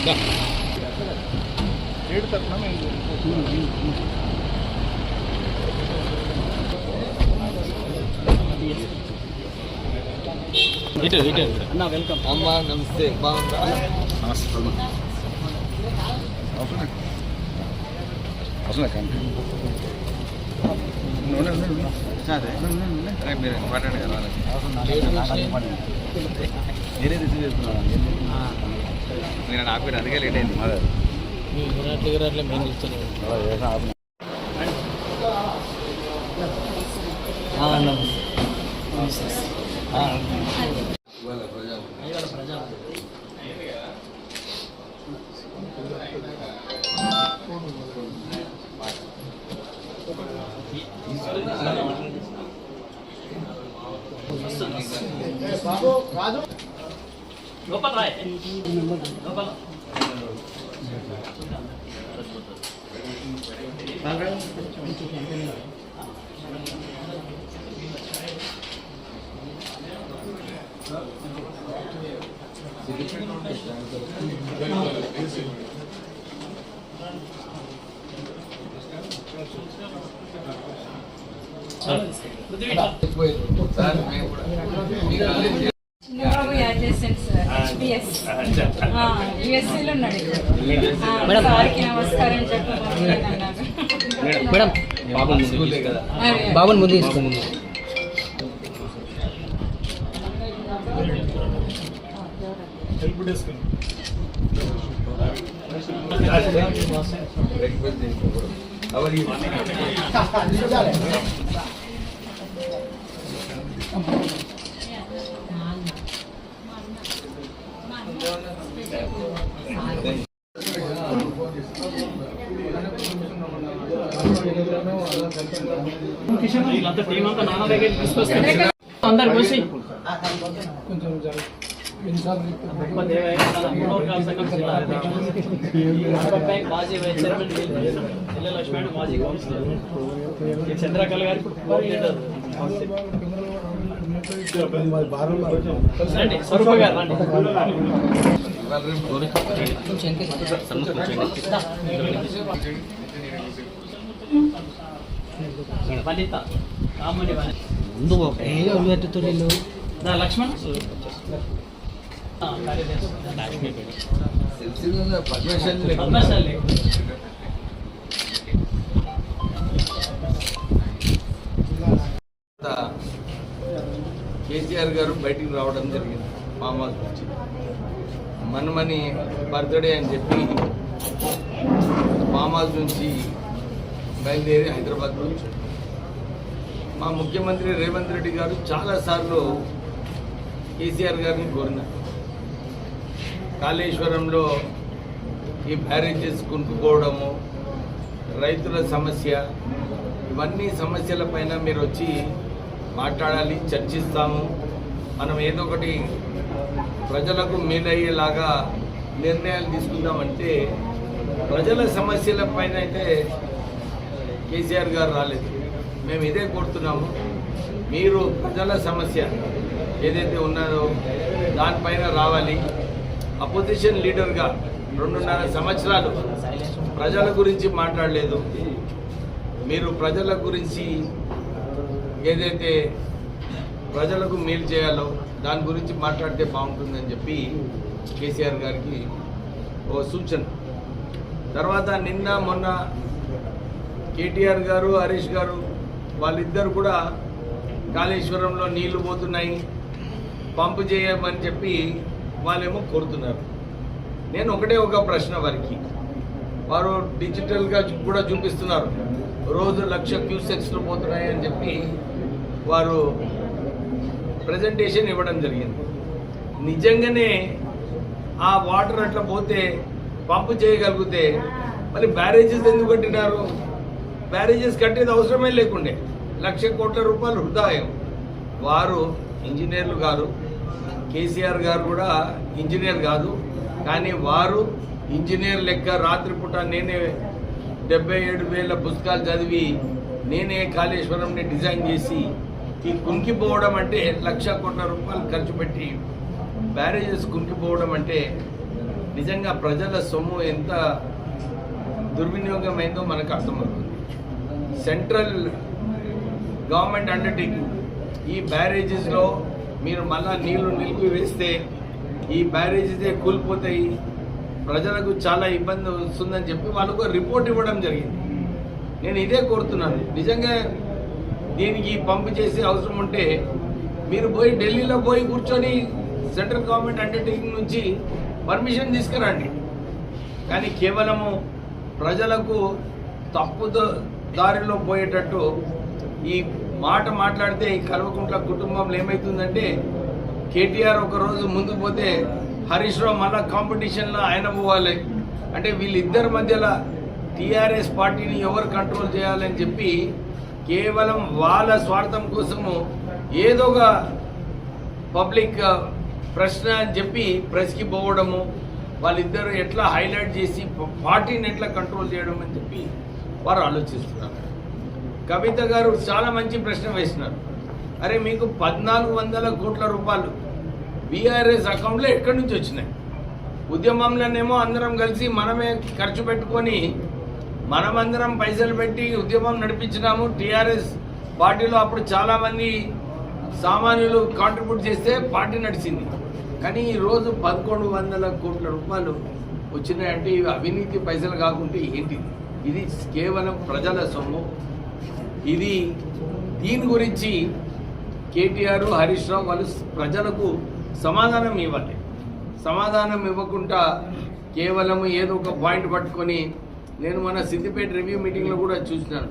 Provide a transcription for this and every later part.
అన్న వెల్కమ్ అమ్మ. నమస్తే, బాగుందా? నమస్తే మీరు ఇంపార్టెంట్ కదా, నేనే రిసీవ్ చేస్తున్నాను. నేను నాకు అందుకే లేట్ అయింది. మేము ఇస్తున్నాం. లోపల రాయ్ లోపల చిన్నబాబు అసిస్టెంట్ సార్ HBS USCలో ఉన్నాడు. సార్కి నమస్కారం చెప్పమని అన్నారు. మేడం బాబుని ముందు తీసుకోండి. వీళ్ళంతా టీం అంతా నాన్న దగ్గర తీసుకొస్తారు. అందరు వచ్చి కొంచెం చంద్రకళ గారు స్వరూప గారు వనిత కామని ముందు లక్ష్మణ్ పద్మశాలి కేసీఆర్ గారు బయటికి రావడం జరిగింది. ఫామ్ హౌస్ నుంచి మనమని బర్త్డే అని చెప్పి ఫామ్ హౌస్ నుంచి బయలుదేరి హైదరాబాద్లో వచ్చాడు. మా ముఖ్యమంత్రి రేవంత్ రెడ్డి గారు చాలాసార్లు కేసీఆర్ గారిని కోరినారు. కాళేశ్వరంలో ఈ బ్యారేజెస్ కుంటుకోవడము, రైతుల సమస్య, ఇవన్నీ సమస్యలపైన మీరు వచ్చి మాట్లాడాలి, చర్చిస్తాము, మనం ఏదో ఒకటి ప్రజలకు మేలయ్యేలాగా నిర్ణయాలు తీసుకుందామంటే ప్రజల సమస్యల పైన అయితే కేసీఆర్ గారు రాలేదు. మేము ఇదే కోరుతున్నాము, మీరు ప్రజల సమస్య ఏదైతే ఉన్నదో దానిపైన రావాలి. అపోజిషన్ లీడర్గా 2.5 సంవత్సరాలు ప్రజల గురించి మాట్లాడలేదు. మీరు ప్రజల గురించి ఏదైతే ప్రజలకు మేలు చేయాలో దాని గురించి మాట్లాడితే బాగుంటుందని చెప్పి కేసీఆర్ గారికి ఓ సూచన. తర్వాత నిన్న మొన్న కేటీఆర్ గారు, హరీష్ గారు వాళ్ళిద్దరు కూడా కాళేశ్వరంలో నీళ్లు పోతున్నాయి, పంపు చేయమని చెప్పి వాళ్ళేమో కోరుతున్నారు. నేను ఒక ప్రశ్న వారికి, వారు డిజిటల్గా కూడా చూపిస్తున్నారు, రోజు 1,00,000 క్యూసెక్స్లు పోతున్నాయి అని చెప్పి వారు ప్రజెంటేషన్ ఇవ్వడం జరిగింది. నిజంగానే ఆ వాటర్ అట్లా పోతే పంపు చేయగలిగితే మరి బ్యారేజెస్ ఎందుకు కట్టినారు? బ్యారేజెస్ కట్టేది అవసరమే లేకుండే. 1,00,000 కోట్ల రూపాయలు వృధాయం. వారు ఇంజనీర్లు గారు, కేసీఆర్ గారు కూడా ఇంజనీర్ కాదు, కానీ వారు ఇంజనీర్ లెక్క రాత్రిపూట నేనే 77,000 పుస్తకాలు చదివి నేనే కాళేశ్వరంని డిజైన్ చేసి ఈ కుంకిపోవడం అంటే 1,00,000 కోట్ల రూపాయలు ఖర్చు పెట్టి బ్యారేజెస్ కుంకిపోవడం అంటే నిజంగా ప్రజల సొమ్ము ఎంత దుర్వినియోగమైందో మనకు అర్థమవుతుంది. సెంట్రల్ గవర్నమెంట్ అండర్టేకింగ్ ఈ బ్యారేజెస్లో మీరు మళ్ళా నీళ్లు నిలిపివేస్తే ఈ బ్యారేజెసే కూలిపోతాయి, ప్రజలకు చాలా ఇబ్బంది వస్తుందని చెప్పి వాళ్ళకు రిపోర్ట్ ఇవ్వడం జరిగింది. నేను ఇదే కోరుతున్నాను, నిజంగా దీనికి పంపు చేసే అవసరం ఉంటే మీరు పోయి ఢిల్లీలో పోయి కూర్చొని సెంట్రల్ గవర్నమెంట్ అండర్టేకింగ్ నుంచి పర్మిషన్ తీసుకురండి. కానీ కేవలము ప్రజలకు తప్పుదో దారిలో పోయేటట్టు ఈ మాట మాట్లాడితే ఈ కల్వకుంట్ల కుటుంబంలో ఏమవుతుందంటే కేటీఆర్ ఒక రోజు ముందు పోతే హరీష్ రావు మళ్ళా కాంపిటీషన్లో ఆయన పోవాలి. అంటే వీళ్ళిద్దరి మధ్యలో టీఆర్ఎస్ పార్టీని ఎవరు కంట్రోల్ చేయాలని చెప్పి కేవలం వాళ్ళ స్వార్థం కోసము ఏదో ఒక పబ్లిక్ ప్రశ్న అని చెప్పి ప్రెస్కి పోవడము, వాళ్ళిద్దరూ ఎట్లా హైలైట్ చేసి పార్టీని ఎట్లా కంట్రోల్ చేయడం అని చెప్పి వారు ఆలోచిస్తున్నారు. కవిత గారు చాలా మంచి ప్రశ్న వేసినారు. అరే మీకు 1400 కోట్ల రూపాయలు బీఆర్ఎస్ అకౌంట్లో ఎక్కడి నుంచి వచ్చినాయి? ఉద్యమంలోనేమో అందరం కలిసి మనమే ఖర్చు పెట్టుకొని మనమందరం పైసలు పెట్టి ఉద్యమం నడిపించినాము. టీఆర్ఎస్ పార్టీలో అప్పుడు చాలామంది సామాన్యులు కాంట్రిబ్యూట్ చేస్తే పార్టీ నడిచింది. కానీ ఈరోజు 1100 కోట్ల రూపాయలు వచ్చినాయంటే ఇవి అవినీతి పైసలు కాకుంటే ఏంటి? ఇది కేవలం ప్రజల సొమ్ము. ఇది దీని గురించి కేటీఆర్, హరీష్ రావు వాళ్ళు ప్రజలకు సమాధానం ఇవ్వాలి. సమాధానం ఇవ్వకుండా కేవలం ఏదో ఒక పాయింట్ పట్టుకొని, నేను మన సిద్దిపేట రివ్యూ మీటింగ్లో కూడా చూసినాను,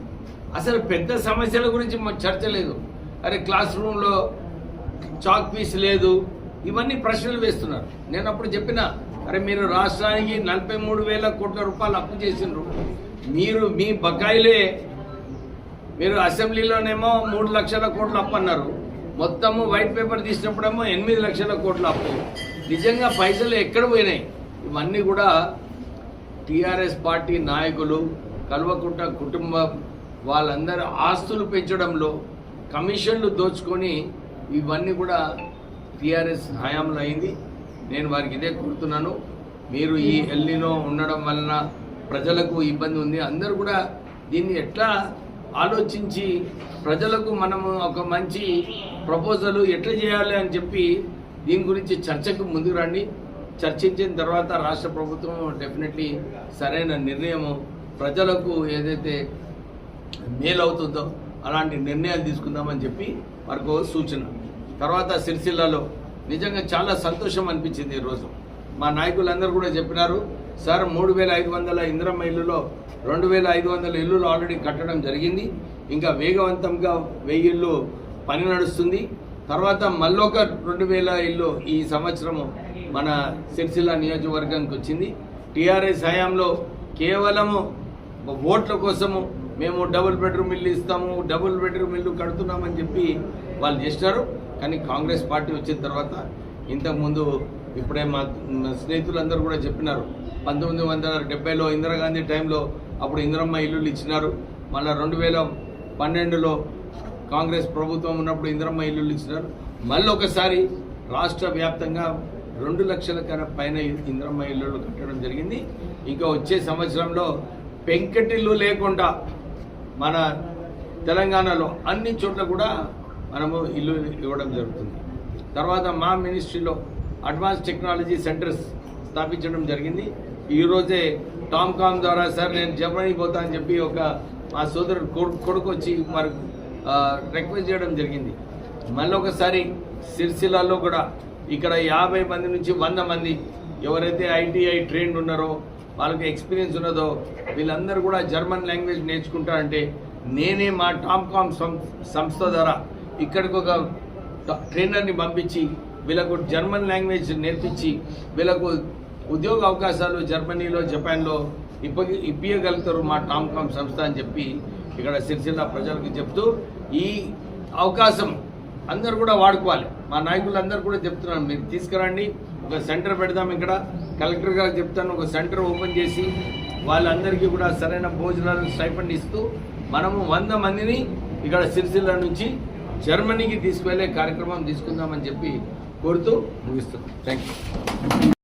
అసలు పెద్ద సమస్యల గురించి చర్చ లేదు. అరే క్లాస్ రూమ్లో చాక్ పీస్ లేదు, ఇవన్నీ ప్రశ్నలు వేస్తున్నారు. నేను అప్పుడు చెప్పిన, అరే మీరు రాష్ట్రానికి 43,000 కోట్ల రూపాయలు అప్పు చేసినారు, మీరు మీ బకాయిలే మీరు అసెంబ్లీలోనేమో 3 లక్షల కోట్ల అప్పు అన్నారు, మొత్తము వైట్ పేపర్ తీసినప్పుడేమో 8 లక్షల కోట్ల అప్పు. నిజంగా పైసలు ఎక్కడ పోయినాయి? ఇవన్నీ కూడా టీఆర్ఎస్ పార్టీ నాయకులు, కల్వకుంట్ల కుటుంబం వాళ్ళందరూ ఆస్తులు పెంచడంలో కమిషన్లు దోచుకొని ఇవన్నీ కూడా టీఆర్ఎస్ హయాంలో అయింది. నేను వారికి ఇదే కోరుతున్నాను, మీరు ఈ ఎల్నినో ఉండడం వలన ప్రజలకు ఇబ్బంది ఉంది. అందరూ కూడా దీన్ని ఎట్లా ఆలోచించి ప్రజలకు మనము ఒక మంచి ప్రపోజల్ ఎట్లా చేయాలి అని చెప్పి దీని గురించి చర్చకు ముందుకు రండి. చర్చించిన తర్వాత రాష్ట్ర ప్రభుత్వం డెఫినెట్లీ సరైన నిర్ణయము ప్రజలకు ఏదైతే మేలు అవుతుందో అలాంటి నిర్ణయాలు తీసుకుందామని చెప్పి వారికి సూచన. తర్వాత సిరిసిల్లలో నిజంగా చాలా సంతోషం అనిపించింది. ఈరోజు మా నాయకులందరూ కూడా చెప్పినారు, సార్ 3,500 ఇందిరమ్మ ఇల్లులో 2,500 ఇల్లులు ఆల్రెడీ కట్టడం జరిగింది, ఇంకా వేగవంతంగా 1000 ఇల్లు పని నడుస్తుంది. తర్వాత మళ్ళొక 2,000 ఇల్లు ఈ సంవత్సరము మన సిరిసిల్ల నియోజకవర్గానికి వచ్చింది. టీఆర్ఎస్ హయాంలో కేవలము ఓట్ల కోసము మేము డబుల్ బెడ్రూమ్ ఇల్లు ఇస్తాము, డబుల్ బెడ్రూమ్ ఇల్లు కడుతున్నామని చెప్పి వాళ్ళు చేసినారు. కానీ కాంగ్రెస్ పార్టీ వచ్చిన తర్వాత ఇంతకుముందు ఇప్పుడే మా స్నేహితులందరూ కూడా చెప్పినారు, 1970లో ఇందిరాగాంధీ టైంలో అప్పుడు ఇందిరమ్మ ఇల్లులు ఇచ్చినారు. మళ్ళీ 2012లో కాంగ్రెస్ ప్రభుత్వం ఉన్నప్పుడు ఇందిరమ్మ ఇల్లులు ఇచ్చినారు. మళ్ళీ ఒకసారి రాష్ట్ర వ్యాప్తంగా 2 లక్షల కన్నా పైన ఇందిరమ్మ ఇల్లులు కట్టడం జరిగింది. ఇంకా వచ్చే సంవత్సరంలో పెంకటిల్లు లేకుండా మన తెలంగాణలో అన్ని చోట్ల కూడా మనము ఇల్లు ఇవ్వడం జరుగుతుంది. తర్వాత మా మినిస్ట్రీలో అడ్వాన్స్ టెక్నాలజీ సెంటర్స్ స్థాపించడం జరిగింది. ఈరోజే టామ్కామ్ ద్వారా సార్ నేను జర్మనీ పోతా అని చెప్పి ఒక మా సోదరుడు కొడుకు వచ్చి వారికి రిక్వెస్ట్ చేయడం జరిగింది. మళ్ళీ ఒకసారి సిరిసిల్లలో కూడా ఇక్కడ 50 మంది నుంచి 100 మంది ఎవరైతే ఐటీఐ ట్రైన్డ్ ఉన్నారో వాళ్ళకి ఎక్స్పీరియన్స్ ఉన్నదో వీళ్ళందరూ కూడా జర్మన్ లాంగ్వేజ్ నేర్చుకుంటారంటే నేనే మా టామ్కామ్ సంస్థ ద్వారా ఇక్కడికి ఒక ట్రైనర్ని పంపించి వీళ్ళకు జర్మన్ లాంగ్వేజ్ నేర్పించి వీళ్ళకు ఉద్యోగ అవకాశాలు జర్మనీలో, జపాన్లో ఇప్పించగలుగుతారు మా టామ్కామ్ సంస్థ అని చెప్పి ఇక్కడ సిరిసిల్ల ప్రజలకు చెప్తూ ఈ అవకాశం అందరూ కూడా వాడుకోవాలి. మా నాయకులందరూ కూడా చెప్తున్నాను, మీరు తీసుకురండి, ఒక సెంటర్ పెడదాం. ఇక్కడ కలెక్టర్ గారికి చెప్తాను, ఒక సెంటర్ ఓపెన్ చేసి వాళ్ళందరికీ కూడా సరైన భోజనాలు స్టైఫండ్ ఇస్తూ మనము 100 మందిని ఇక్కడ సిరిసిల్ల నుంచి జర్మనీకి తీసుకువెళ్ళే కార్యక్రమం తీసుకుందామని చెప్పి కోరుతూ ముగిస్తున్నాం. Thank you.